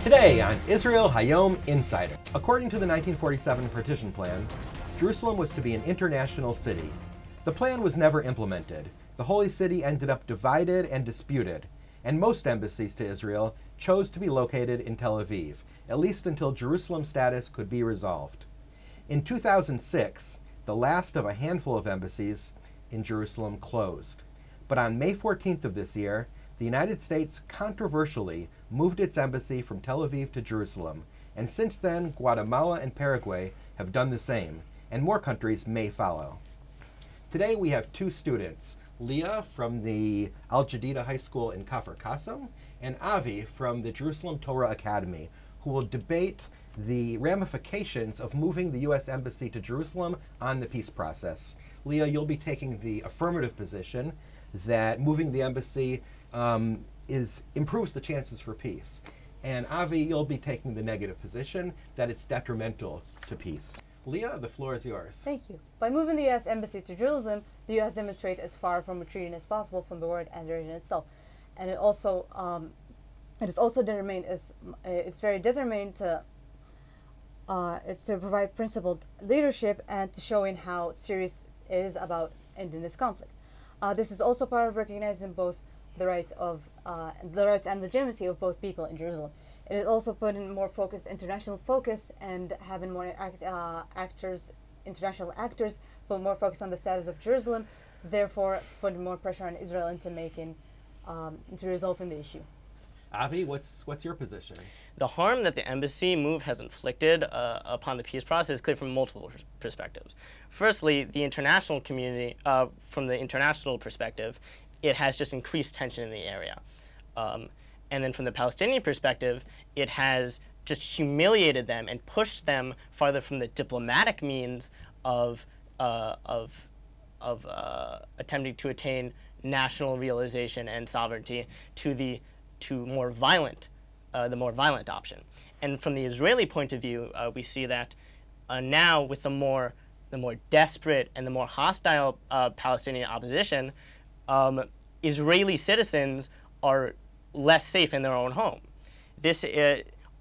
Today on Israel Hayom Insider. According to the 1947 partition plan, Jerusalem was to be an international city. The plan was never implemented. The Holy City ended up divided and disputed, and most embassies to Israel chose to be located in Tel Aviv, at least until Jerusalem's status could be resolved. In 2006, the last of a handful of embassies in Jerusalem closed. But on May 14th of this year, the United States controversially moved its embassy from Tel Aviv to Jerusalem, and since then, Guatemala and Paraguay have done the same, and more countries may follow. Today we have two students, Leah from the Al Jadida High School in Kafr Qasim, and Avi from the Jerusalem Torah Academy, who will debate the ramifications of moving the U.S. Embassy to Jerusalem on the peace process. Leah, you'll be taking the affirmative position that moving the embassy improves the chances for peace. And Avi, you'll be taking the negative position that it's detrimental to peace. Leah, the floor is yours. Thank you. By moving the U.S. Embassy to Jerusalem, the U.S. demonstrates as far from retreating as possible from the word and the region itself. And it is also determined it's very determined to it's to provide principled leadership and to showing how serious it is about ending this conflict. This is also part of recognizing both the rights and legitimacy of both people in Jerusalem. It is also putting more international focus, and having more international actors put more focus on the status of Jerusalem, therefore putting more pressure on Israel into resolving the issue. Avi, what's your position? The harm that the embassy move has inflicted upon the peace process is clear from multiple perspectives. Firstly, the international community, from the international perspective, it has just increased tension in the area. And then from the Palestinian perspective, it has just humiliated them and pushed them farther from the diplomatic means of attempting to attain national realization and sovereignty to the more violent option. And from the Israeli point of view, we see that now with the more desperate and the more hostile Palestinian opposition, Israeli citizens are less safe in their own home.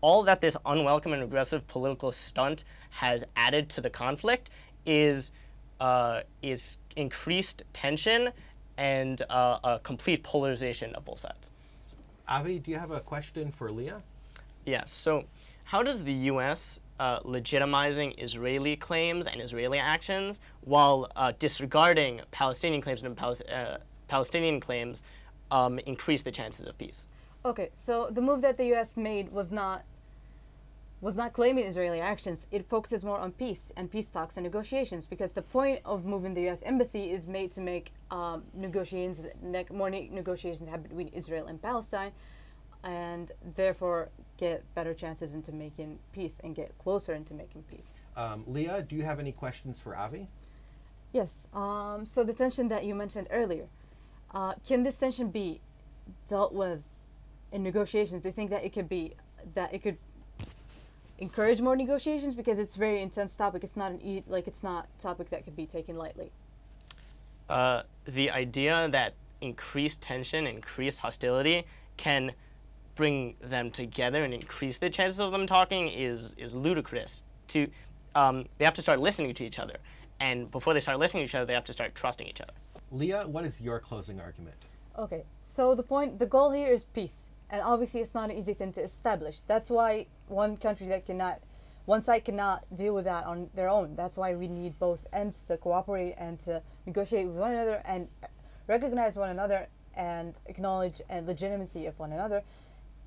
All that this unwelcome and aggressive political stunt has added to the conflict is increased tension and a complete polarization of both sides. Avi, do you have a question for Leah? Yes. So how does the U.S. Legitimizing Israeli claims and Israeli actions while disregarding Palestinian claims and Palestinian claims increase the chances of peace? Okay, so the move that the U.S. made was not claiming Israeli actions. It focuses more on peace and peace talks and negotiations, because the point of moving the U.S. Embassy is made to make more negotiations happen between Israel and Palestine, and therefore get better chances into making peace and get closer into making peace. Leah, do you have any questions for Avi? Yes. So the tension that you mentioned earlier, can this tension be dealt with in negotiations? Do you think that it could encourage more negotiations, because it's a very intense topic? It's not it's not a topic that could be taken lightly. The idea that increased tension, increased hostility can bring them together and increase the chances of them talking is ludicrous. They have to start listening to each other, and before they start listening to each other, they have to start trusting each other. Leah, what is your closing argument? Okay, so the goal here is peace. And obviously, it's not an easy thing to establish. That's why one side cannot deal with that on their own. That's why we need both ends to cooperate and to negotiate with one another and recognize one another and acknowledge and legitimacy of one another,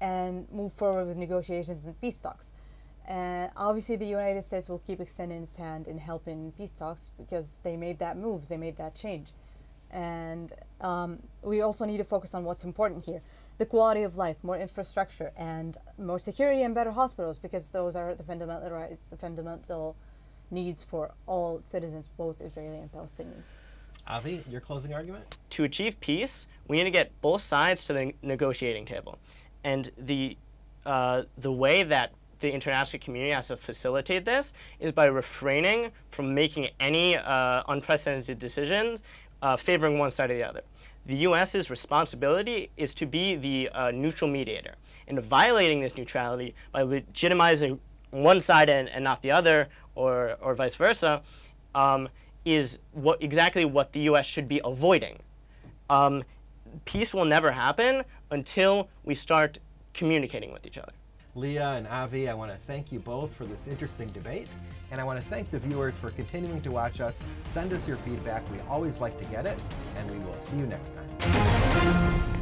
and move forward with negotiations and peace talks. And obviously, the United States will keep extending its hand in helping peace talks, because they made that move, they made that change. And we also need to focus on what's important here: the quality of life, more infrastructure, and more security and better hospitals, because those are the fundamental rights, the fundamental needs for all citizens, both Israeli and Palestinians. Avi, your closing argument? To achieve peace, we need to get both sides to the negotiating table. And the way that the international community has to facilitate this is by refraining from making any unprecedented decisions favoring one side or the other. the U.S.'s responsibility is to be the neutral mediator. And violating this neutrality by legitimizing one side and not the other, or vice versa, is exactly what the U.S. should be avoiding. Peace will never happen until we start communicating with each other. Leah and Avi, I want to thank you both for this interesting debate, and I want to thank the viewers for continuing to watch us. Send us your feedback. We always like to get it, and we will see you next time.